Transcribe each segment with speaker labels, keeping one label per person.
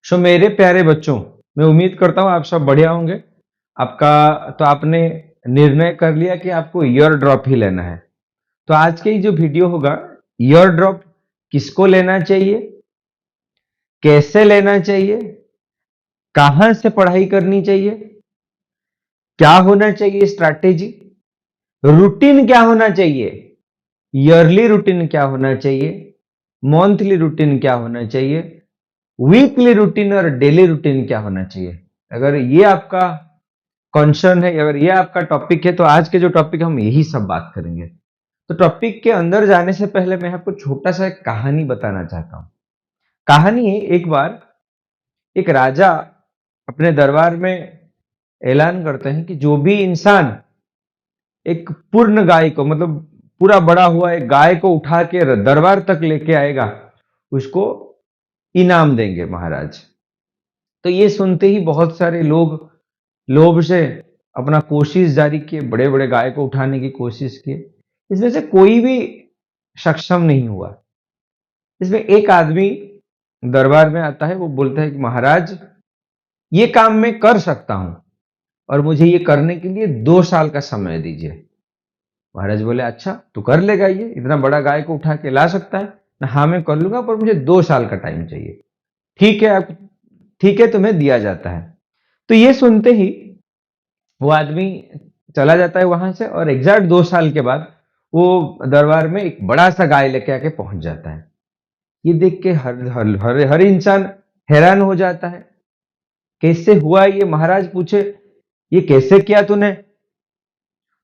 Speaker 1: मेरे प्यारे बच्चों, मैं उम्मीद करता हूँ आप सब बढ़िया होंगे। आपने निर्णय कर लिया कि आपको ईयर ड्रॉप ही लेना है। तो आज के ही जो वीडियो होगा, ईयर ड्रॉप किसको लेना चाहिए, कैसे लेना चाहिए, कहां से पढ़ाई करनी चाहिए, क्या होना चाहिए स्ट्रैटेजी, रूटीन क्या होना चाहिए, ईयरली रूटीन क्या होना चाहिए, मंथली रूटीन क्या होना चाहिए, वीकली रूटीन और डेली रूटीन क्या होना चाहिए। अगर ये आपका कंसर्न है, अगर ये आपका टॉपिक है, तो आज के जो टॉपिक हम यही सब बात करेंगे। तो टॉपिक के अंदर जाने से पहले मैं आपको छोटा सा एक कहानी बताना चाहता हूं। कहानी है, एक बार एक राजा अपने दरबार में ऐलान करते हैं कि जो भी इंसान एक पूर्ण गाय को, मतलब पूरा बड़ा हुआ एक गाय को उठा के दरबार तक लेके आएगा, उसको इनाम देंगे महाराज। तो ये सुनते ही बहुत सारे लोग लोभ से अपना कोशिश जारी किए, बड़े बड़े गाय को उठाने की कोशिश किए। इसमें से कोई भी सक्षम नहीं हुआ। इसमें एक आदमी दरबार में आता है, वो बोलता है कि महाराज, ये काम मैं कर सकता हूं और मुझे ये करने के लिए 2 साल का समय दीजिए। महाराज बोले, अच्छा तू कर लेगा, ये इतना बड़ा गाय को उठा के ला सकता है ना? हाँ मैं कर लूंगा, पर मुझे 2 साल का टाइम चाहिए। ठीक है, आप ठीक है, तुम्हें दिया जाता है। तो ये सुनते ही वो आदमी चला जाता है वहां से, और एग्जैक्ट 2 साल के बाद वो दरबार में एक बड़ा सा गाय लेके आके पहुंच जाता है। ये देख के हर इंसान हैरान हो जाता है, कैसे हुआ ये? महाराज पूछे, ये कैसे किया तूने?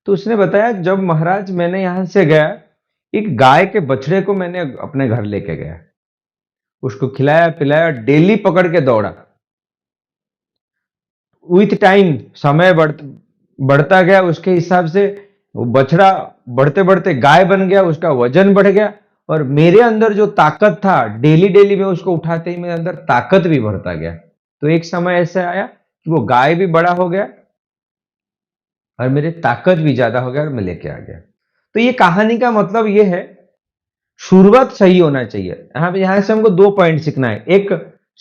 Speaker 1: तो उसने बताया, जब महाराज मैंने यहां से गया, एक गाय के बछड़े को मैंने अपने घर लेके गया, उसको खिलाया पिलाया, डेली पकड़ के दौड़ा। विथ टाइम समय बढ़ता गया, उसके हिसाब से वो बछड़ा बढ़ते बढ़ते गाय बन गया, उसका वजन बढ़ गया, और मेरे अंदर जो ताकत था, डेली डेली में उसको उठाते ही मेरे अंदर ताकत भी बढ़ता गया। तो एक समय ऐसा आया कि वो गाय भी बड़ा हो गया और मेरी ताकत भी ज्यादा हो गया और मैं लेके आ गया। तो ये कहानी का मतलब ये है, शुरुआत सही होना चाहिए। यहां से हमको 2 पॉइंट सीखना है। एक,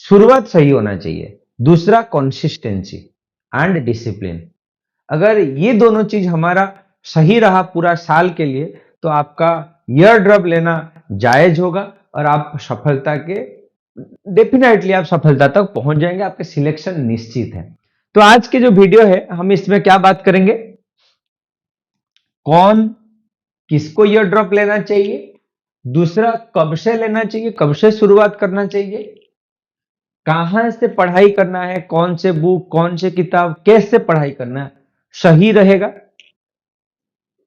Speaker 1: शुरुआत सही होना चाहिए। दूसरा, कंसिस्टेंसी एंड डिसिप्लिन। अगर ये दोनों चीज हमारा सही रहा पूरा साल के लिए, तो आपका ईयर ड्रॉप लेना जायज होगा और आप सफलता के, डेफिनेटली आप सफलता तक पहुंच जाएंगे। आपके सिलेक्शन निश्चित है। तो आज के जो वीडियो है, हम इसमें क्या बात करेंगे? कौन, किसको ईयर ड्रॉप लेना चाहिए, दूसरा कब से लेना चाहिए, कब से शुरुआत करना चाहिए, कहां से पढ़ाई करना है, कौन से बुक, कौन से किताब, कैसे पढ़ाई करना सही रहेगा।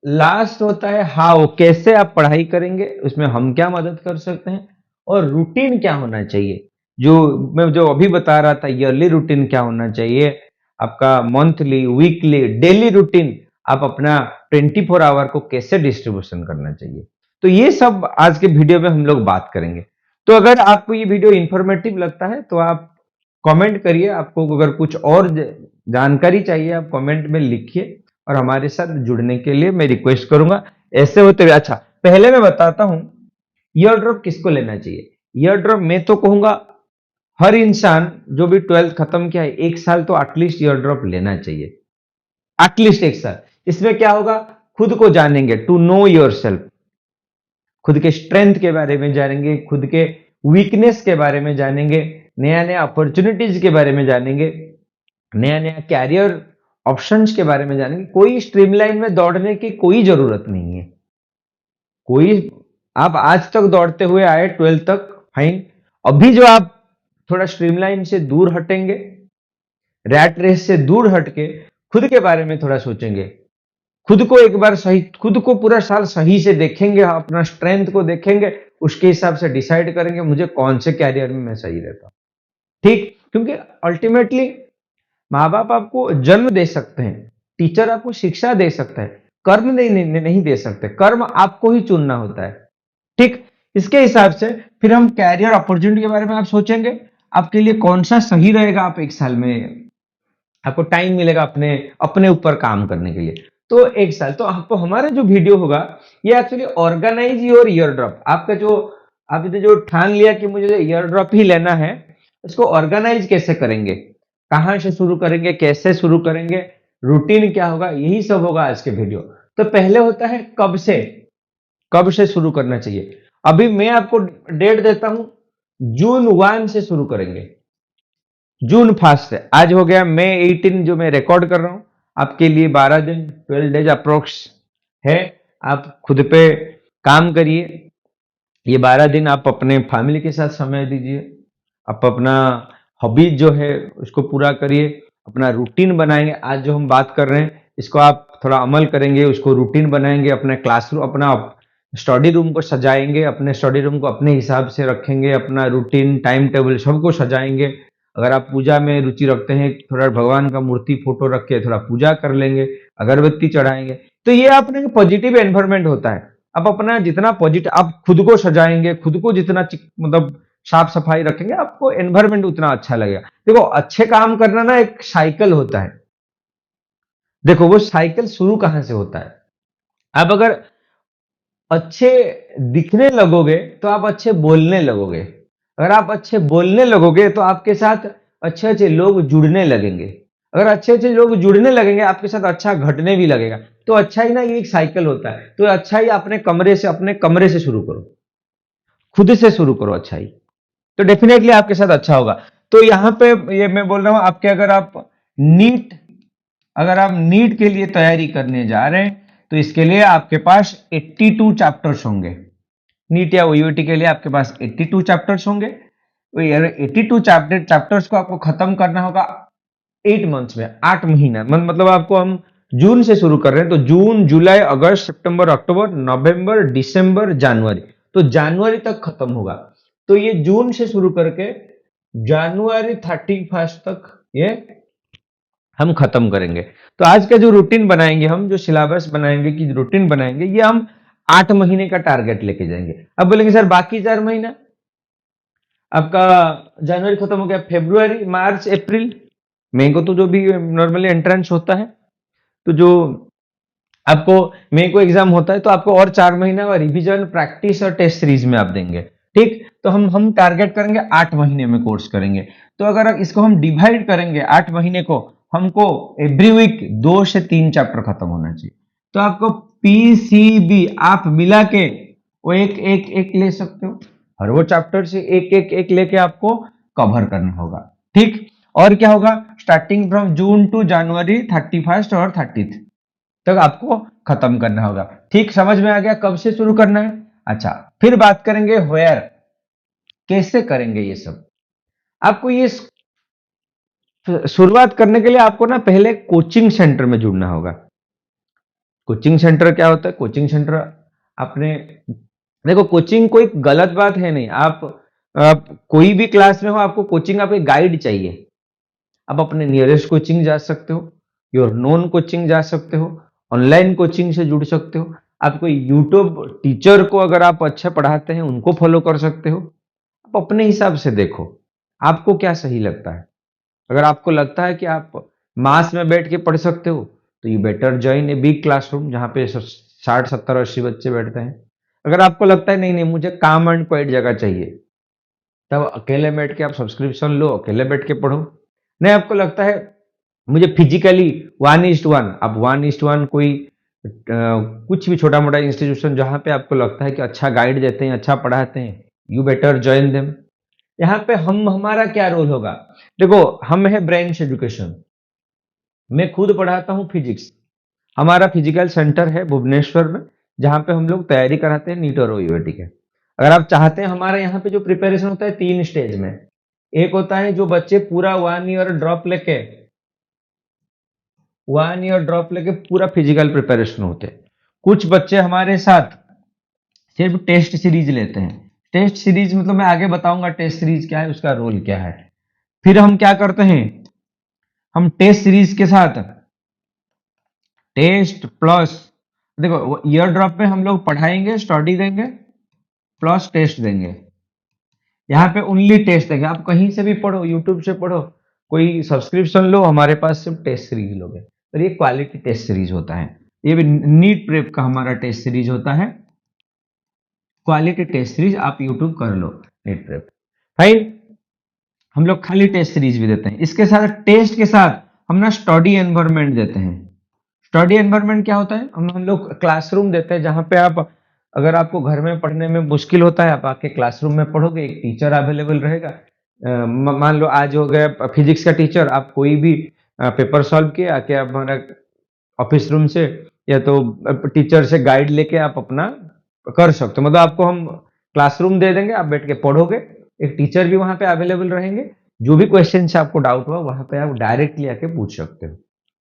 Speaker 1: लास्ट होता है हाउ, कैसे आप पढ़ाई करेंगे, उसमें हम क्या मदद कर सकते हैं, और रूटीन क्या होना चाहिए, जो मैं जो अभी बता रहा था, ईयरली रूटीन क्या होना चाहिए, आपका मंथली, वीकली, डेली रूटीन, आप अपना 24 आवर को कैसे डिस्ट्रीब्यूशन करना चाहिए। तो ये सब आज के वीडियो में हम लोग बात करेंगे। तो अगर आपको ये वीडियो इंफॉर्मेटिव लगता है तो आप कमेंट करिए। आपको अगर कुछ और जानकारी चाहिए, आप कमेंट में लिखिए और हमारे साथ जुड़ने के लिए मैं रिक्वेस्ट करूंगा। ऐसे होते हुए, अच्छा पहले मैं बताता हूं ईयर ड्रॉप किसको लेना चाहिए। ईयर ड्रॉप मैं तो कहूंगा हर इंसान जो भी 12th खत्म किया है, 1 साल तो एटलीस्ट ईयर ड्रॉप लेना चाहिए। एटलीस्ट 1 साल। इसमें क्या होगा? खुद को जानेंगे, टू नो योर सेल्फ, खुद के स्ट्रेंथ के बारे में जानेंगे, खुद के वीकनेस के बारे में जानेंगे, नया नया अपॉर्चुनिटीज के बारे में जानेंगे, नया नया कैरियर ऑप्शंस के बारे में जानेंगे। कोई स्ट्रीमलाइन में दौड़ने की कोई जरूरत नहीं है। कोई, आप आज तक दौड़ते हुए आए 12th तक, फाइन। अभी जो आप थोड़ा स्ट्रीमलाइन से दूर हटेंगे, रैट रेस से दूर हटके खुद के बारे में थोड़ा सोचेंगे, खुद को एक बार सही, खुद को पूरा साल सही से देखेंगे, अपना स्ट्रेंथ को देखेंगे, उसके हिसाब से डिसाइड करेंगे मुझे कौन से कैरियर में मैं सही रहता हूं। ठीक, क्योंकि अल्टीमेटली माँ बाप आपको जन्म दे सकते हैं, टीचर आपको शिक्षा दे सकता है, कर्म नहीं दे सकते। कर्म आपको ही चुनना होता है। ठीक, इसके हिसाब से फिर हम कैरियर अपॉर्चुनिटी के बारे में आप सोचेंगे, आपके लिए कौन सा सही रहेगा। आप 1 साल में आपको टाइम मिलेगा अपने अपने ऊपर काम करने के लिए। तो 1 साल, तो आपको हमारा जो वीडियो होगा ये actually organise your year drop. आपका जो आपने जो ठान लिया कि मुझे ईयर ड्रॉप ही लेना है, इसको ऑर्गेनाइज कैसे करेंगे, कहां से शुरू करेंगे, कैसे शुरू करेंगे, रूटीन क्या होगा, यही सब होगा आज के वीडियो। तो पहले होता है कब से शुरू करना चाहिए। अभी मैं आपको डेट देता हूं, जून 1 से शुरू करेंगे। जून फास्ट है, आज हो गया मई 18 जो मैं रिकॉर्ड कर रहा हूं, आपके लिए 12 दिन 12 डेज अप्रोक्स है। आप खुद पे काम करिए, ये 12 दिन आप अपने फैमिली के साथ समय दीजिए, आप अपना हॉबीज जो है उसको पूरा करिए, अपना रूटीन बनाएंगे। आज जो हम बात कर रहे हैं इसको आप थोड़ा अमल करेंगे, उसको रूटीन बनाएंगे, अपने क्लासरूम अपना स्टडी रूम को सजाएंगे, अपने स्टडी रूम को अपने हिसाब से रखेंगे, अपना रूटीन टाइम टेबल सबको सजाएंगे। अगर आप पूजा में रुचि रखते हैं, थोड़ा भगवान का मूर्ति फोटो रख के थोड़ा पूजा कर लेंगे, अगरबत्ती चढ़ाएंगे, तो ये अपने पॉजिटिव एनवायरमेंट होता है। आप अपना जितना पॉजिटिव आप खुद को सजाएंगे, खुद को जितना मतलब साफ सफाई रखेंगे, आपको एनवायरमेंट उतना अच्छा लगेगा। देखो अच्छे काम करना ना एक साइकिल होता है। देखो वो साइकिल शुरू कहां से होता है, आप अगर अच्छे दिखने लगोगे तो आप अच्छे बोलने लगोगे, अगर आप अच्छे बोलने लगोगे तो आपके साथ अच्छे अच्छे लोग जुड़ने लगेंगे, अगर अच्छे अच्छे लोग जुड़ने लगेंगे आपके साथ अच्छा घटने भी लगेगा। तो अच्छा ही ना, ये एक साइकिल होता है। तो अच्छा ही अपने कमरे से शुरू करो, खुद से शुरू करो अच्छा ही, तो डेफिनेटली आपके साथ अच्छा होगा। तो यहाँ पे ये मैं बोल रहा हूं आपके, नीट अगर आप नीट के लिए तैयारी करने जा रहे हैं तो इसके लिए आपके पास 82 चैप्टर्स होंगे। नीट या ओयूटी के लिए आपके पास 82 चैप्टर्स होंगे। तो 82 चैप्टर्स को आपको खत्म करना होगा 8 मंथ्स में, 8 महीना। मतलब आपको हम जून से शुरू कर रहे हैं तो जून जुलाई अगस्त सितंबर अक्टूबर नवंबर दिसंबर जनवरी, तो जनवरी तक खत्म होगा। तो ये जून से शुरू करके जनवरी 31 तक ये हम खत्म करेंगे। तो आज का जो रूटीन बनाएंगे, हम जो सिलेबस बनाएंगे कि रूटीन बनाएंगे, ये हम 8 महीने का टारगेट लेके जाएंगे। अब बोलेंगे सर बाकी 4 महीना, आपका जनवरी खत्म हो गया, फेब्रुआरी मार्च अप्रैल मई को तो जो भी नॉर्मली एंट्रेंस होता है, तो जो आपको मई को एग्जाम होता है, तो आपको और 4 महीना का रिवीजन प्रैक्टिस और टेस्ट सीरीज में आप देंगे। ठीक, तो हम टारगेट करेंगे 8 महीने में कोर्स करेंगे। तो अगर इसको हम डिवाइड करेंगे 8 महीने को, हमको एवरी वीक 2 से 3 चैप्टर खत्म होना चाहिए। तो आपको पीसीबी आप मिला के वो एक ले सकते हो, और वो चैप्टर से एक लेके आपको कवर करना होगा। ठीक, और क्या होगा, स्टार्टिंग फ्रॉम जून टू जनवरी 31 और 30 तक आपको खत्म करना होगा। ठीक, समझ में आ गया कब से शुरू करना है। अच्छा, फिर बात करेंगे वेयर, कैसे करेंगे ये सब। आपको ये शुरुआत करने के लिए आपको ना पहले कोचिंग सेंटर में जुड़ना होगा। कोचिंग सेंटर क्या होता है, कोचिंग सेंटर आपने देखो, कोचिंग कोई गलत बात है नहीं। आप कोई भी क्लास में हो, आपको कोचिंग, आपको गाइड चाहिए। आप अपने नियरेस्ट कोचिंग जा सकते हो, योर नोन कोचिंग जा सकते हो, ऑनलाइन कोचिंग से जुड़ सकते हो। आप कोई यूट्यूब टीचर को अगर आप अच्छा पढ़ाते हैं उनको फॉलो कर सकते हो। आप अपने हिसाब से देखो आपको क्या सही लगता है। अगर आपको लगता है कि आप मास में बैठ के पढ़ सकते हो तो you better join a big classroom जहाँ पे 60 70 80 बच्चे बैठते हैं। अगर आपको लगता है नहीं नहीं मुझे काम एंड क्वाइट जगह चाहिए, तब अकेले बैठ के आप सब्सक्रिप्शन लो, अकेले बैठ के पढ़ो। नहीं, आपको लगता है मुझे फिजिकली 1:1, आप 1:1 कोई कुछ भी छोटा मोटा इंस्टीट्यूशन जहां पे आपको लगता है कि अच्छा गाइड देते हैं, अच्छा पढ़ाते हैं, यू बेटर ज्वाइन देम। यहाँ पे हमारा क्या रोल होगा, देखो हम है ब्रांच एजुकेशन, मैं खुद पढ़ाता हूँ फिजिक्स। हमारा फिजिकल सेंटर है भुवनेश्वर में, जहाँ पे हम लोग तैयारी कराते हैं नीट और ओयूटी के। अगर आप चाहते हैं, हमारे यहाँ पे जो प्रिपरेशन होता है 3 स्टेज में। एक होता है जो बच्चे पूरा 1 ईयर ड्रॉप लेके पूरा फिजिकल प्रिपरेशन होते हैं। कुछ बच्चे हमारे साथ सिर्फ टेस्ट सीरीज लेते हैं। टेस्ट सीरीज मतलब मैं आगे बताऊंगा टेस्ट सीरीज क्या है, उसका रोल क्या है। फिर हम क्या करते हैं, हम टेस्ट सीरीज के साथ टेस्ट प्लस, देखो ईयर ड्रॉप में हम लोग पढ़ाएंगे, स्टडी देंगे प्लस टेस्ट देंगे। यहाँ पे ओनली टेस्ट देंगे, आप कहीं से भी पढ़ो, यूट्यूब से पढ़ो, कोई सब्सक्रिप्शन लो, हमारे पास सिर्फ टेस्ट सीरीज लोगे। और ये क्वालिटी टेस्ट सीरीज होता है, ये भी नीट प्रेप का हमारा टेस्ट सीरीज होता है, क्वालिटी टेस्ट सीरीज। आप यूट्यूब कर लो नीट प्रेप, फाइन। हम लोग खाली टेस्ट सीरीज भी देते हैं। इसके साथ टेस्ट के साथ हम ना स्टडी एनवायरनमेंट देते हैं। स्टडी एनवायरनमेंट क्या होता है? हम लोग क्लासरूम देते हैं जहां पे आप, अगर आपको घर में पढ़ने में मुश्किल होता है, आप आके क्लासरूम में पढ़ोगे, एक टीचर अवेलेबल रहेगा। मान लो आज हो गया फिजिक्स का टीचर, आप कोई भी पेपर सॉल्व किए, आके आप हमारा ऑफिस रूम से या तो टीचर से गाइड लेके आप अपना कर सकते हो। मतलब आपको हम क्लासरूम दे देंगे, आप बैठ के पढ़ोगे, एक टीचर भी वहां पे अवेलेबल रहेंगे, जो भी क्वेश्चन से आपको डाउट हुआ वहां पे आप डायरेक्टली आके पूछ सकते हो।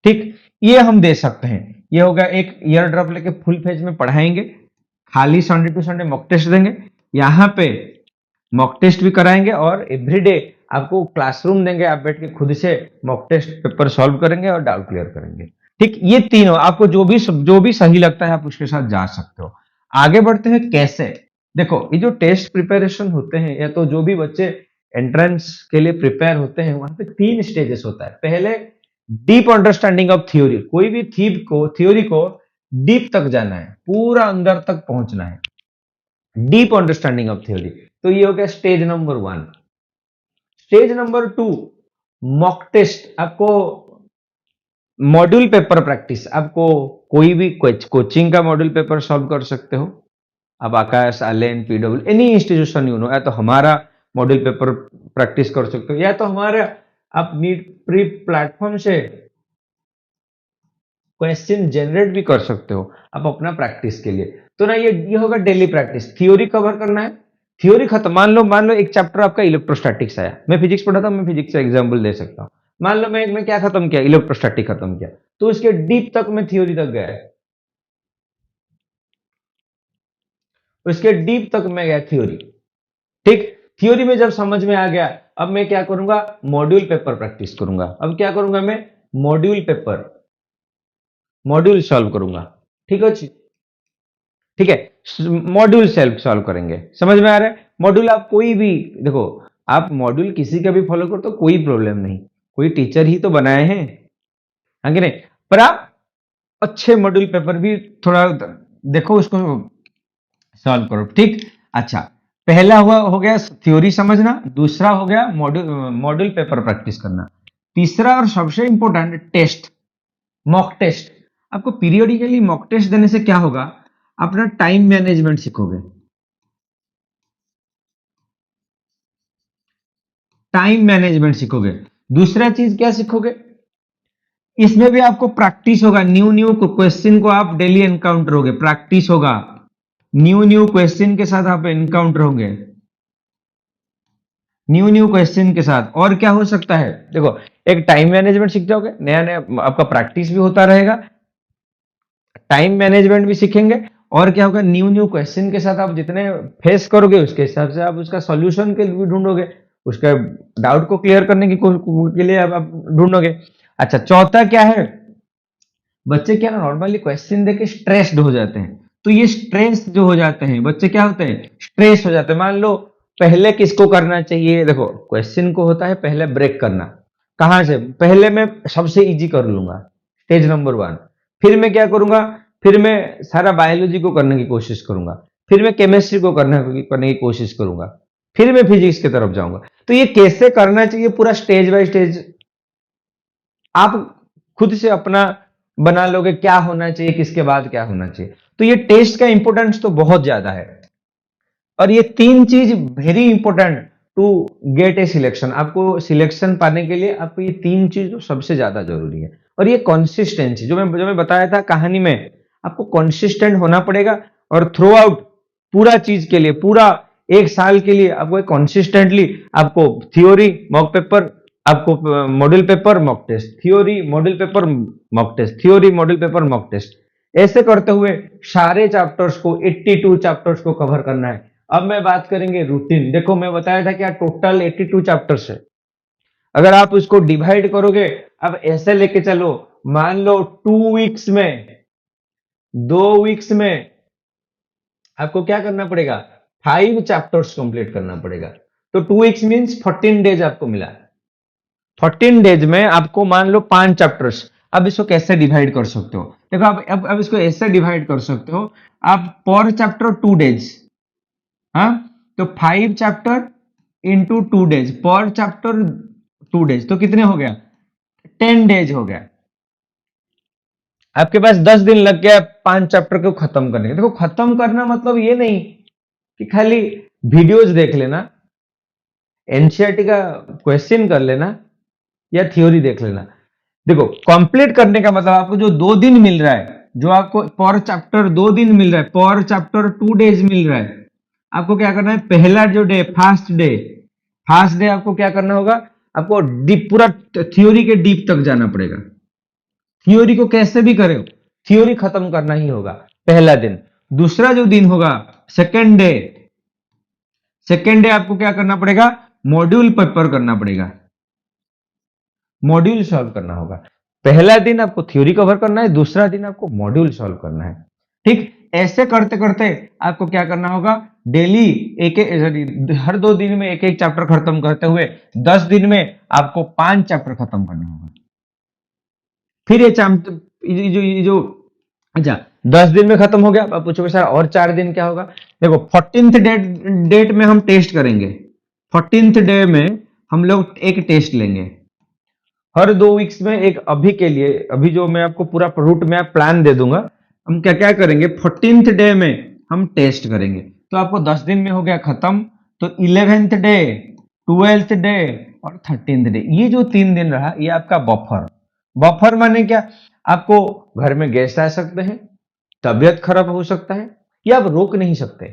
Speaker 1: ठीक, ये हम दे सकते हैं। ये होगा एक ईयर ड्रॉप लेके फुल फेज में पढ़ाएंगे, खाली Sunday to Sunday mock test देंगे, यहाँ पे मॉक टेस्ट भी कराएंगे और एवरीडे आपको क्लासरूम देंगे, आप बैठ के खुद से मॉक टेस्ट पेपर सॉल्व करेंगे और डाउट क्लियर करेंगे। ठीक, ये तीनों आपको जो भी सही लगता है आप उसके साथ जा सकते हो। आगे बढ़ते हैं कैसे। देखो, ये जो टेस्ट प्रिपरेशन होते हैं या तो जो भी बच्चे एंट्रेंस के लिए प्रिपेयर होते हैं, वहां पे 3 स्टेजेस होता है। पहले डीप अंडरस्टैंडिंग ऑफ थ्योरी, कोई भी थ्योरी को डीप तक जाना है, पूरा अंदर तक पहुंचना है, डीप अंडरस्टैंडिंग ऑफ थ्योरी। तो ये हो गया stage number 1। Stage number 2 mock test, आपको मॉड्यूल पेपर प्रैक्टिस, आपको कोई भी कोचिंग का मॉड्यूल पेपर सॉल्व कर सकते हो आप, Aakash, Allen, PW, any institution you know, या तो हमारा मॉड्यूल पेपर प्रैक्टिस कर सकते हो, या तो हमारे आप नीट प्री प्लेटफॉर्म से क्वेश्चन जनरेट भी कर सकते हो आप अपना प्रैक्टिस के लिए। तो ना ये होगा डेली प्रैक्टिस। थ्योरी कवर करना है, थ्योरी खत्म। मान लो एक चैप्टर आपका इलेक्ट्रोस्टैटिक्स आया, मैं फिजिक्स पढ़ा था, मैं फिजिक्स का एग्जांपल दे सकता हूँ। मान लो मैं क्या खत्म किया, इलेक्ट्रोस्टैटिक खत्म किया, तो उसके डीप तक मैं थ्योरी तक गया, उसके डीप तक मैं गया थ्योरी। ठीक, थ्योरी में जब समझ में आ गया, अब मैं क्या करूंगा, मॉड्यूल पेपर प्रैक्टिस करूंगा। अब क्या करूंगा मैं, मॉड्यूल सॉल्व करूंगा। ठीक है, ठीक है, मॉड्यूल सेल्फ सॉल्व करेंगे। समझ में आ रहा है? मॉड्यूल आप कोई भी, देखो आप मॉड्यूल किसी का भी फॉलो करो तो कोई प्रॉब्लम नहीं, कोई टीचर ही तो बनाए हैं, हाँ कि नहीं? पर आप अच्छे मॉड्यूल पेपर भी थोड़ा देखो, उसको सॉल्व करो। ठीक, अच्छा, पहला हो गया थ्योरी समझना, दूसरा हो गया मॉड्यूल पेपर प्रैक्टिस करना, तीसरा और सबसे इंपॉर्टेंट टेस्ट, मॉक टेस्ट। आपको पीरियडिकली मॉक टेस्ट देने से क्या होगा, अपना टाइम मैनेजमेंट सीखोगे, टाइम मैनेजमेंट सीखोगे। दूसरा चीज क्या सीखोगे, इसमें भी आपको प्रैक्टिस होगा, न्यू क्वेश्चन को आप डेली एनकाउंटर होगे, प्रैक्टिस होगा, न्यू क्वेश्चन के साथ आप एनकाउंटर होंगे, न्यू क्वेश्चन के साथ। और क्या हो सकता है, देखो एक टाइम मैनेजमेंट सीख जाओगे, नया नया आपका प्रैक्टिस भी होता रहेगा, टाइम मैनेजमेंट भी सीखेंगे, और क्या होगा, न्यू क्वेश्चन के साथ आप जितने फेस करोगे उसके हिसाब से आप उसका सॉल्यूशन के लिए ढूंढोगे, उसका डाउट को क्लियर करने के लिए आप ढूंढोगे। अच्छा, चौथा क्या है, बच्चे क्या नॉर्मली क्वेश्चन देके स्ट्रेस्ड हो जाते हैं, तो ये स्ट्रेस जो हो जाते हैं बच्चे, क्या होते हैं, स्ट्रेस हो जाते हैं। मान लो पहले किसको करना चाहिए, देखो क्वेश्चन को होता है पहले ब्रेक करना, कहां से, पहले मैं सबसे इजी कर लूंगा, स्टेज नंबर 1, फिर मैं क्या करूंगा, फिर मैं सारा बायोलॉजी को करने की कोशिश करूंगा, फिर मैं केमिस्ट्री को करने की कोशिश करूंगा, फिर मैं फिजिक्स की तरफ जाऊंगा। तो ये कैसे करना चाहिए, पूरा स्टेज बाय स्टेज आप खुद से अपना बना लोगे, क्या होना चाहिए, किसके बाद क्या होना चाहिए। तो ये टेस्ट का इंपॉर्टेंस तो बहुत ज्यादा है, और ये 3 चीज very important to get a selection. आपको सिलेक्शन पाने के लिए आपको ये 3 चीज तो सबसे ज्यादा जरूरी है। और ये कंसिस्टेंसी जो मैं बताया था कहानी में, आपको कंसिस्टेंट होना पड़ेगा, और थ्रू आउट पूरा चीज के लिए, पूरा 1 साल के लिए आपको कंसिस्टेंटली, आपको थ्योरी मॉक पेपर, आपको module paper mock test, theory module paper mock test, theory module paper mock test, ऐसे करते हुए सारे चैप्टर्स को, 82 चैप्टर्स को कवर करना है। अब मैं बात करेंगे रूटीन। देखो मैं बताया था कि टोटल 82 चैप्टर्स है, अगर आप उसको डिवाइड करोगे, अब ऐसे लेके चलो, मान लो 2 वीक्स में, 2 वीक्स में आपको क्या करना पड़ेगा, 5 चैप्टर्स कंप्लीट करना पड़ेगा। तो 2 वीक्स मींस 14 डेज आपको मिला, 14 डेज में आपको मान लो 5 चैप्टर्स। अब इसको कैसे डिवाइड कर सकते हो, देखो अब इसको ऐसे डिवाइड कर सकते हो, आप पर चैप्टर 2 डेज, हाँ, तो 5 चैप्टर इंटू 2 डेज, पर चैप्टर 2 डेज, तो कितने हो गया? 10 डेज हो गया। आपके पास 10 दिन लग गया 5 चैप्टर को खत्म करने के। देखो खत्म करना मतलब ये नहीं कि खाली वीडियोज देख लेना, एनसीईआरटी का क्वेश्चन कर लेना या थ्योरी देख लेना। देखो कंप्लीट करने का मतलब आपको जो 2 दिन मिल रहा है, जो आपको पर चैप्टर 2 दिन मिल रहा है, पर चैप्टर 2 डेज मिल रहा है, आपको क्या करना है? पहला जो डे, फर्स्ट डे आपको क्या करना होगा? आपको डीप, पूरा थ्योरी के डीप तक जाना पड़ेगा। थ्योरी को कैसे भी करें, थ्योरी खत्म करना ही होगा पहला दिन। दूसरा जो दिन होगा सेकेंड डे आपको क्या करना पड़ेगा? मॉड्यूल पेपर करना पड़ेगा, मॉड्यूल सॉल्व करना होगा। पहला दिन आपको थ्योरी कवर करना है, दूसरा दिन आपको मॉड्यूल सॉल्व करना है। ठीक, ऐसे करते करते आपको क्या करना होगा? डेली हर 2 दिन में एक एक चैप्टर खत्म करते हुए 10 दिन में आपको 5 चैप्टर खत्म करना होगा। फिर ये जो अच्छा 10 दिन में खत्म हो गया। अब पूछोगे सर और 4 दिन क्या होगा? देखो 14th डेट में हम टेस्ट करेंगे। 14th डे में हम लोग एक टेस्ट लेंगे। हर 2 वीक्स में एक, अभी के लिए, अभी जो मैं आपको पूरा रूट मैप प्लान दे दूंगा, हम क्या क्या करेंगे? 14th डे में हम टेस्ट करेंगे। तो आपको 10 दिन में हो गया खत्म। तो 11th डे, 12th डे और 13th डे, ये जो 3 दिन रहा, ये आपका बफर माने क्या? आपको घर में गेस्ट आ सकते हैं, तबियत खराब हो सकता है, या आप रोक नहीं सकते,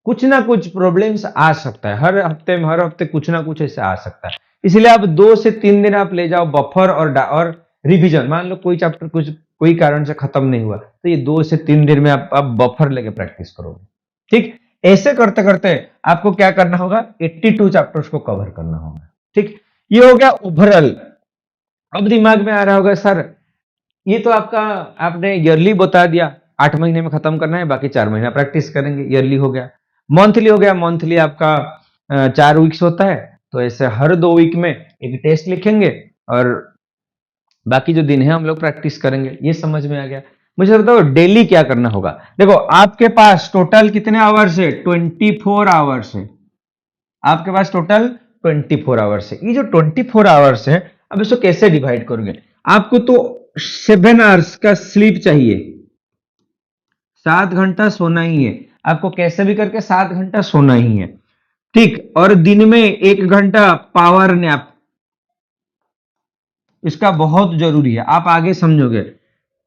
Speaker 1: कुछ ना कुछ प्रॉब्लम्स आ सकता है। हर हफ्ते कुछ ना कुछ ऐसे आ सकता है। इसलिए आप 2 से 3 दिन आप ले जाओ बफर और रिवीजन। मान लो कोई चैप्टर कोई कारण से खत्म नहीं हुआ, तो ये 2 से 3 दिन में आप बफर लेके प्रैक्टिस करोगे। ठीक, ऐसे करते करते आपको क्या करना होगा? 82 चैप्टर्स को कवर करना होगा। ठीक, ये हो गया ओवरऑल। अब दिमाग में आ रहा होगा सर ये तो आपने ईयरली बता दिया, 8 महीने में खत्म करना है, बाकी 4 महीना प्रैक्टिस करेंगे, ईयरली हो गया। मंथली हो गया, मंथली आपका 4 वीक्स होता है, तो ऐसे हर 2 वीक में एक टेस्ट लिखेंगे और बाकी जो दिन है हम लोग प्रैक्टिस करेंगे। ये समझ में आ गया। मुझे बताओ डेली क्या करना होगा? देखो आपके पास टोटल कितने आवर्स है? 24 आवर्स है। आपके पास टोटल 24 आवर्स है। ये जो 24 आवर्स है, अब इसको कैसे डिवाइड करोगे? आपको तो 7 आवर्स का स्लीप चाहिए, 7 घंटा सोना ही है आपको, कैसे भी करके 7 घंटा सोना ही है। ठीक, और दिन में 1 घंटा पावर नैप, इसका बहुत जरूरी है, आप आगे समझोगे।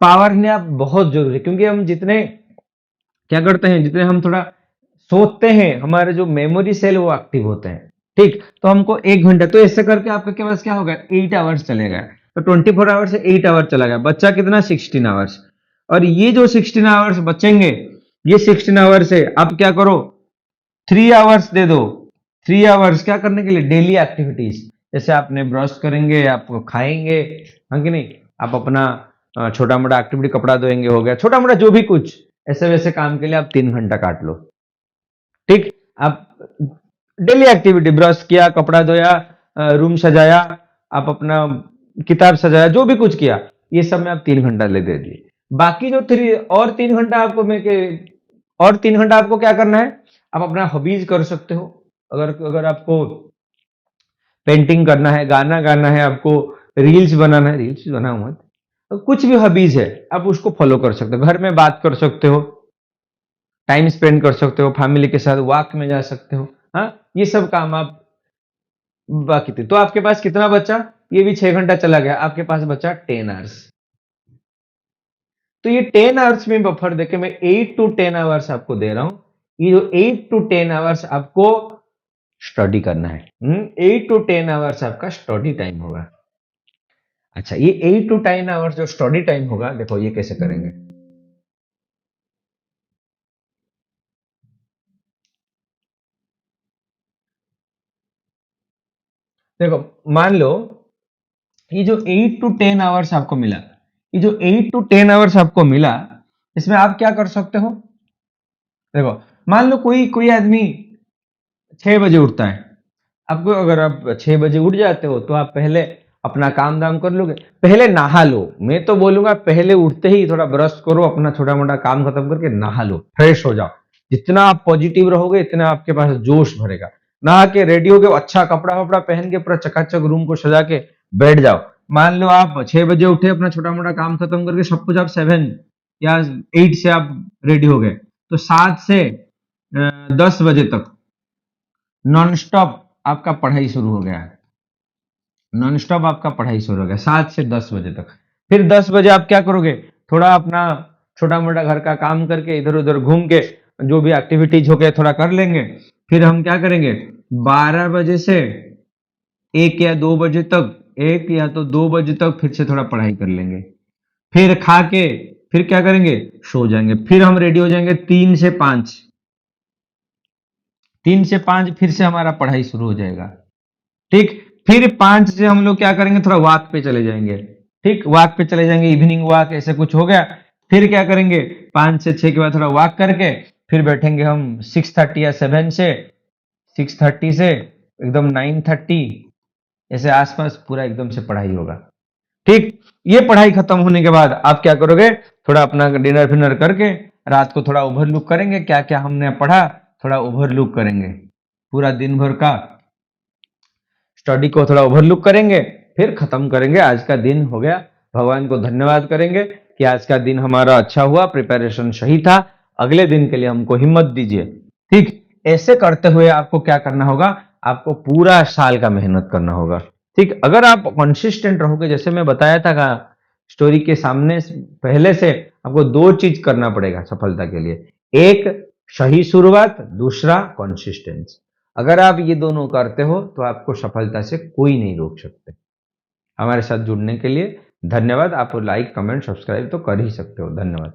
Speaker 1: पावर नैप बहुत जरूरी है, क्योंकि हम जितने क्या करते हैं, जितने हम थोड़ा सोते हैं, हमारे जो मेमोरी सेल वो एक्टिव होते हैं। ठीक, तो हमको 1 घंटा, तो ऐसे करके आपके पास क्या होगा? 8 आवर्स चलेगा। तो 24 आवर्स से 8 आवर्स चला गया, बच्चा कितना? 16 आवर्स। और ये जो 16 आवर्स बचेंगे, ये 16 आवर्स से आप क्या करो? 3 आवर्स दे दो। 3 आवर्स क्या करने के लिए? Daily activities. जैसे आपने ब्रश करेंगे, आप खाएंगे, हाँ कि नहीं, आप अपना छोटा मोटा एक्टिविटी, कपड़ा धोएंगे, हो गया, छोटा मोटा जो भी कुछ ऐसे वैसे काम के लिए आप 3 घंटा काट लो। ठीक, आप डेली एक्टिविटी, ब्रश किया, कपड़ा धोया, रूम सजाया, आप अपना किताब सजाया, जो भी कुछ किया, ये सब में आप 3 घंटा ले दे दिए। बाकी जो 3 घंटा आपको और 3 घंटा आपको क्या करना है? आप अपना हॉबीज कर सकते हो। अगर आपको पेंटिंग करना है, गाना गाना है, आपको रील्स बनाना है, रील्स बनाओ मत, तो कुछ भी हॉबीज है आप उसको फॉलो कर सकते हो। घर में बात कर सकते हो, टाइम स्पेंड कर सकते हो, फैमिली के साथ वॉक में जा सकते हो। हाँ, ये सब काम आप बाकी थे। तो आपके पास कितना बचा? ये भी 6 घंटा चला गया, आपके पास बचा 10 आवर्स। तो ये 10 आवर्स में बफर देके मैं 8 to 10 आवर्स आपको दे रहा हूं। ये जो 8 to 10 आवर्स आपको स्टडी करना है। 8 to 10 आवर्स आपका स्टडी टाइम होगा। अच्छा, ये 8 to 10 आवर्स जो स्टडी टाइम होगा, देखो ये कैसे करेंगे। देखो मान लो ये जो 8 to 10 आवर्स आपको मिला, ये जो 8 to 10 आवर्स आपको मिला, इसमें आप क्या कर सकते हो? देखो मान लो कोई कोई आदमी 6 बजे उठता है। आपको, अगर आप 6 बजे उठ जाते हो तो आप पहले अपना काम दाम कर लोगे, पहले नहा लो। मैं तो बोलूंगा पहले उठते ही थोड़ा ब्रश करो, अपना छोटा मोटा काम खत्म करके नहा लो, फ्रेश हो जाओ। जितना आप पॉजिटिव रहोगे, इतना आपके पास जोश भरेगा। नहा के रेडी हो गए, अच्छा कपड़ा वपड़ा पहन के पूरा चकाचक रूम को सजा के बैठ जाओ। मान लो आप 6 बजे उठे, अपना छोटा मोटा काम खत्म करके, सब कुछ आप 7 या 8 से आप रेडी हो गए, तो 7 से 10 बजे तक नॉन स्टॉप आपका पढ़ाई शुरू हो गया है। नॉन स्टॉप आपका पढ़ाई शुरू हो गया 7 से 10 बजे तक। फिर 10 बजे आप क्या करोगे, थोड़ा अपना छोटा मोटा घर का काम करके इधर उधर घूम के जो भी एक्टिविटीज हो गए थोड़ा कर लेंगे। फिर हम क्या करेंगे, 12 बजे से 1 या 2 बजे तक, 1 या तो 2 बजे तक फिर से थोड़ा पढ़ाई कर लेंगे। फिर खा के फिर क्या करेंगे, सो जाएंगे। फिर हम रेडी हो जाएंगे 3 से 5, 3 से 5 फिर से हमारा पढ़ाई शुरू हो जाएगा। ठीक, फिर 5 से हम लोग क्या करेंगे, थोड़ा वॉक पे चले जाएंगे। ठीक, वॉक पे चले जाएंगे, इवनिंग वॉक ऐसे कुछ हो गया। फिर क्या करेंगे, 5 से 6 के बाद थोड़ा वॉक करके फिर बैठेंगे हम 6:30 या 7 से 6:30 से एकदम 9:30 ऐसे आसपास पूरा एकदम से पढ़ाई होगा। ठीक, ये पढ़ाई खत्म होने के बाद आप क्या करोगे, थोड़ा अपना डिनर फिनर करके रात को थोड़ा ओवरलुक करेंगे, क्या क्या हमने पढ़ा थोड़ा ओवरलुक करेंगे, पूरा दिन भर का स्टडी को थोड़ा ओवरलुक करेंगे। फिर खत्म करेंगे, आज का दिन हो गया। भगवान को धन्यवाद करेंगे कि आज का दिन हमारा अच्छा हुआ, प्रिपरेशन सही था, अगले दिन के लिए हमको हिम्मत दीजिए। ठीक, ऐसे करते हुए आपको क्या करना होगा, आपको पूरा साल का मेहनत करना होगा। ठीक, अगर आप कंसिस्टेंट रहोगे, जैसे मैं बताया था स्टोरी के सामने पहले से, आपको 2 चीज करना पड़ेगा सफलता के लिए, एक सही शुरुआत, दूसरा कंसिस्टेंस। अगर आप ये दोनों करते हो तो आपको सफलता से कोई नहीं रोक सकते। हमारे साथ जुड़ने के लिए धन्यवाद। आप लाइक कमेंट सब्सक्राइब तो कर ही सकते हो। धन्यवाद।